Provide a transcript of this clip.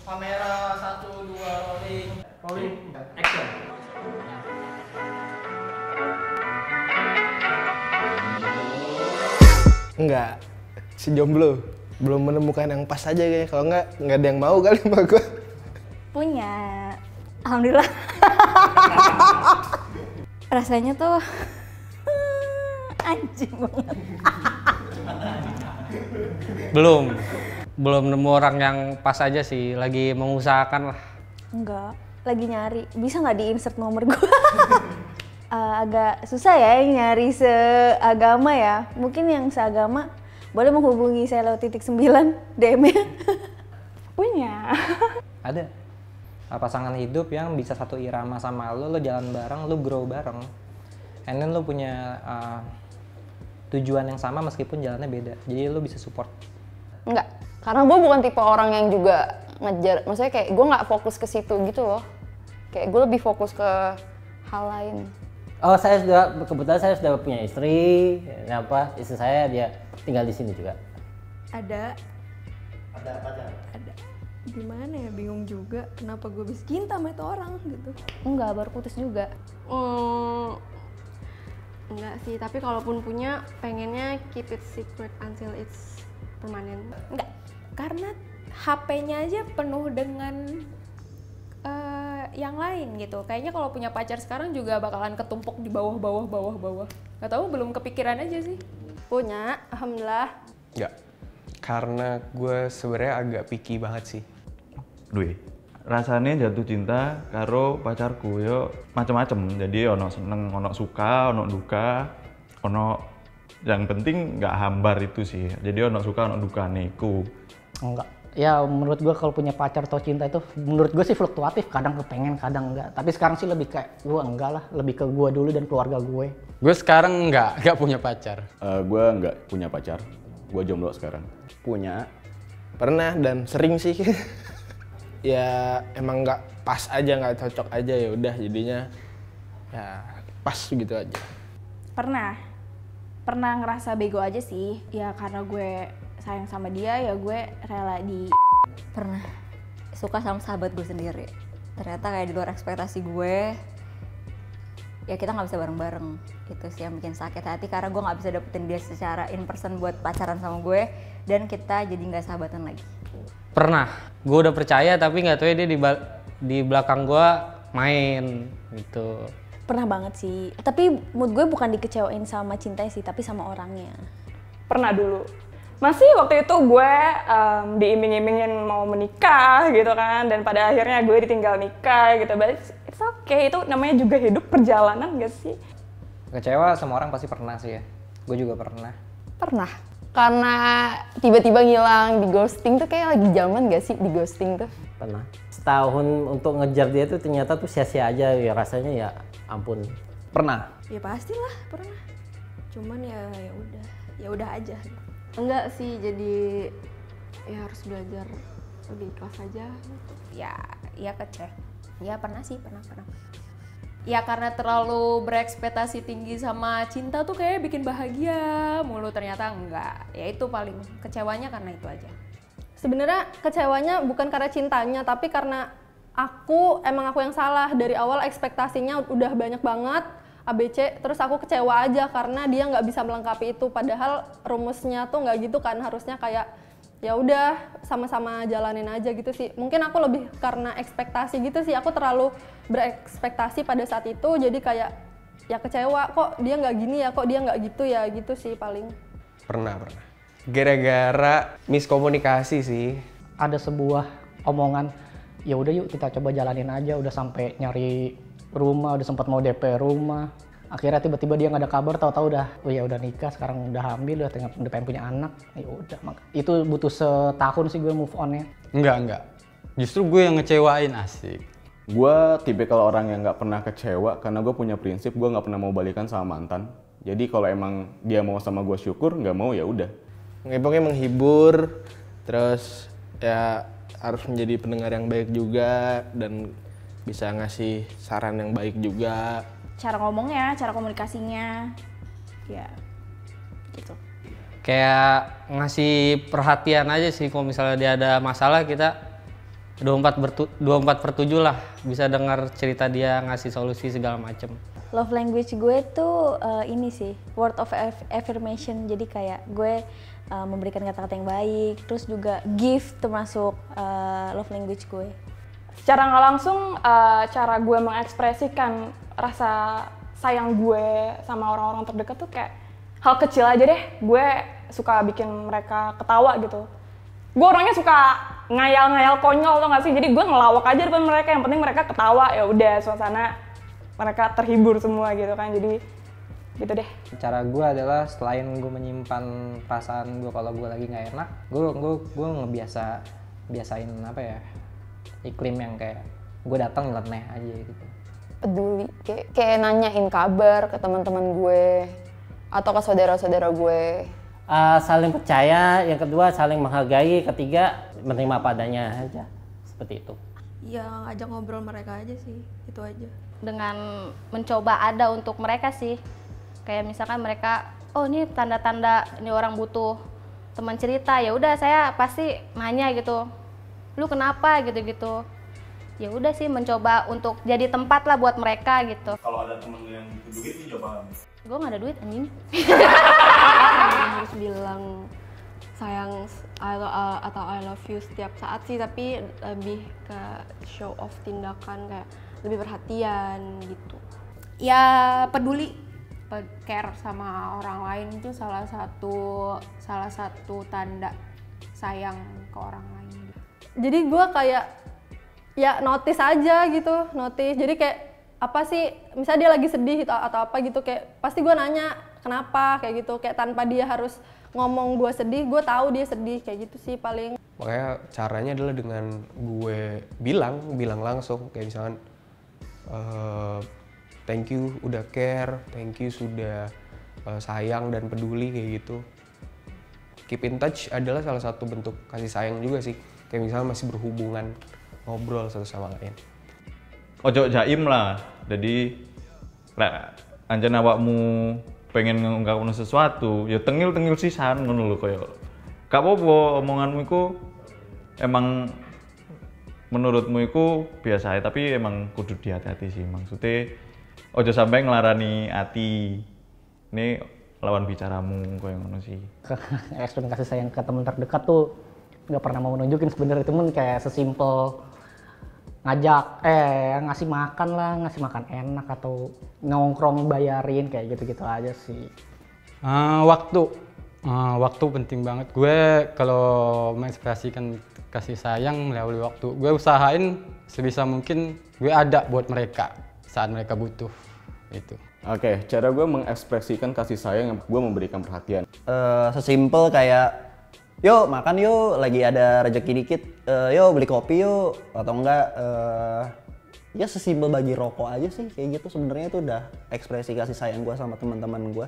Kamera 1, 2, rolling. Rolling, action. Enggak, si jomblo. Belum menemukan yang pas aja kayaknya. Kalau enggak ada yang mau kali sama gue. Punya. Alhamdulillah. Rasanya tuh anjing banget. Belum nemu orang yang pas aja sih, lagi mengusahakan lah. Enggak, lagi nyari. Bisa nggak di-insert nomor gue? Agak susah ya yang nyari seagama ya. Mungkin yang seagama boleh menghubungi saya lewat *9 DM-nya. Punya. Ada pasangan hidup yang bisa satu irama sama lo jalan bareng, lo grow bareng. And then lo punya tujuan yang sama meskipun jalannya beda. Jadi lo bisa support. Enggak, karena gue bukan tipe orang yang juga ngejar. Maksudnya kayak gue nggak fokus ke situ gitu loh. Kayak gue lebih fokus ke hal lain. Oh, kebetulan saya sudah punya istri. Istri saya dia tinggal di sini juga. Ada pacar? Ada. Gimana ya, bingung juga kenapa gue bisa cinta sama itu orang gitu. Enggak, baru putus juga. Enggak sih, tapi kalaupun punya pengennya keep it secret until it's permanent. Enggak, karena HP-nya aja penuh dengan yang lain gitu. Kayaknya kalau punya pacar sekarang juga bakalan ketumpuk di bawah. Gak tahu, belum kepikiran aja sih. Punya, alhamdulillah. Enggak, karena gue sebenarnya agak picky banget sih. Duh, rasanya jatuh cinta karo pacarku yo macem-macem. Jadi ono seneng, ono suka, ono duka, ono yang penting nggak hambar itu sih. Jadi ono suka, ono duka niku. Enggak. Ya menurut gue kalau punya pacar atau cinta itu menurut gue sih fluktuatif, kadang kepengen, kadang enggak. Tapi sekarang sih lebih kayak gue enggak lah, lebih ke gue dulu dan keluarga gue. Gue sekarang enggak punya pacar. Gue nggak punya pacar, gue jomblo sekarang. Punya, pernah dan sering sih. Ya emang nggak pas aja, nggak cocok aja, ya udah jadinya ya pas gitu aja. Pernah ngerasa bego aja sih. Ya karena gue sayang sama dia, ya gue rela Pernah suka sama sahabat gue sendiri. Ternyata kayak di luar ekspektasi gue. Ya kita nggak bisa bareng-bareng. Itu sih yang bikin sakit hati, karena gue nggak bisa dapetin dia secara in person buat pacaran sama gue, dan kita jadi nggak sahabatan lagi. Pernah, gue udah percaya tapi nggak tahu ya dia di belakang gue main gitu. Pernah banget sih. Tapi mood gue bukan dikecewain sama cintanya sih, tapi sama orangnya. Pernah dulu. Masih waktu itu gue diiming-imingin mau menikah gitu kan, dan pada akhirnya gue ditinggal nikah gitu. But it's okay, itu namanya juga hidup perjalanan gak sih? Kecewa sama orang pasti pernah sih ya. Gue juga pernah. Pernah. Karena tiba-tiba ngilang, di ghosting tuh kayak lagi zaman gak sih di ghosting tuh? Pernah. Setahun untuk ngejar dia tuh ternyata tuh sia-sia aja, ya rasanya ya ampun. Pernah? Ya pastilah pernah. Cuman ya udah aja. Enggak sih, jadi ya harus belajar lebih ikhlas aja. Ya kecewa. Ya pernah sih, pernah. Ya karena terlalu berekspektasi tinggi sama cinta tuh kayak bikin bahagia mulu, ternyata enggak. Ya itu paling kecewanya karena itu aja. Sebenarnya kecewanya bukan karena cintanya, tapi karena aku yang salah. Dari awal ekspektasinya udah banyak banget, ABC, terus aku kecewa aja karena dia nggak bisa melengkapi itu. Padahal rumusnya tuh nggak gitu kan, harusnya kayak ya udah sama-sama jalanin aja gitu sih. Mungkin aku lebih karena ekspektasi gitu sih, aku terlalu berekspektasi pada saat itu, jadi kayak ya kecewa, kok dia nggak gini ya, kok dia nggak gitu ya, gitu sih paling. Pernah. Gara-gara miskomunikasi sih. Ada sebuah omongan, ya udah yuk kita coba jalanin aja, udah sampai nyari rumah, udah sempat mau DP rumah. Akhirnya tiba-tiba dia nggak ada kabar, tahu-tahu udah nikah, sekarang udah hamil, udah pengen punya anak. Ya udah, itu butuh setahun sih gue move on-nya. Enggak. Justru gue yang ngecewain, asik. Gue tipikal orang yang nggak pernah kecewa karena gue punya prinsip gue nggak pernah mau balikan sama mantan. Jadi kalau emang dia mau sama gue syukur, nggak mau ya udah. Pokoknya menghibur, terus ya harus menjadi pendengar yang baik juga dan bisa ngasih saran yang baik juga. Cara ngomongnya, cara komunikasinya, ya gitu. Kayak ngasih perhatian aja sih, kalau misalnya dia ada masalah kita 24/7 lah, bisa dengar cerita dia, ngasih solusi segala macem. Love language gue tuh ini sih, word of affirmation. Jadi kayak gue memberikan kata-kata yang baik, terus juga gift termasuk love language gue. Secara nggak langsung, cara gue mengekspresikan rasa sayang gue sama orang-orang terdekat tuh kayak hal kecil aja deh. Gue suka bikin mereka ketawa gitu. Gue orangnya suka ngayal-ngayal konyol tau gak sih, jadi gue ngelawak aja depan mereka, yang penting mereka ketawa, ya udah suasana mereka terhibur semua gitu kan. Jadi gitu deh. Cara gue adalah selain gue menyimpan perasaan gue kalau gue lagi nggak enak, gue biasain apa ya, iklim yang kayak gue datang nyeleneh aja gitu. Peduli, kayak nanyain kabar ke teman-teman gue atau ke saudara-saudara gue. Saling percaya, yang kedua saling menghargai, ketiga menerima padanya aja, seperti itu. Ya ngajak ngobrol mereka aja sih, itu aja. Dengan mencoba ada untuk mereka sih, kayak misalkan mereka, oh ini tanda-tanda ini orang butuh teman cerita, ya udah saya pasti nanya gitu, lu kenapa gitu-gitu. Ya udah sih mencoba untuk jadi tempat lah buat mereka gitu. Kalau ada temen lu yang butuh duit, lu coba. Gue gak ada duit anjing. Harus bilang sayang atau I love you setiap saat sih, tapi lebih ke show off tindakan, kayak lebih perhatian gitu. Ya peduli, care sama orang lain itu salah satu tanda sayang ke orang lain. Jadi gue kayak ya notice aja gitu, notice. Jadi kayak apa sih, misalnya dia lagi sedih atau apa gitu, kayak pasti gue nanya kenapa kayak gitu, kayak tanpa dia harus ngomong gue sedih, gue tahu dia sedih, kayak gitu sih paling. Makanya caranya adalah dengan gue bilang langsung, kayak misalkan thank you udah care, thank you sudah sayang dan peduli kayak gitu. Keep in touch adalah salah satu bentuk kasih sayang juga sih, kayak misalnya masih berhubungan, ngobrol satu sama lain. Ojo jaim lah, jadi anjen awakmu pengen ngungkapin sesuatu, ya tengil sisan ngono lho, koyo gak apa-apa omonganmu iku emang menurutmu iku biasa aja, tapi emang kudu hati-hati sih, maksudnya ojo sampai ngelarani hati ini lawan bicaramu koyo ngono sih. Ekspresi kasih sayang ke teman terdekat tuh nggak pernah mau nunjukin sebenarnya, itu kayak sesimpel ngajak ngasih makan enak atau nongkrong bayarin, kayak gitu-gitu aja sih. Waktu penting banget. Gue kalau mengekspresikan kasih sayang melalui waktu, gue usahain sebisa mungkin gue ada buat mereka saat mereka butuh itu. Oke, cara gue mengekspresikan kasih sayang, gue memberikan perhatian. Sesimpel kayak yuk makan yuk, lagi ada rezeki dikit, yuk beli kopi yuk, atau enggak ya sesimpel bagi rokok aja sih, kayak gitu sebenarnya itu udah ekspresi kasih sayang gue sama teman-teman gue.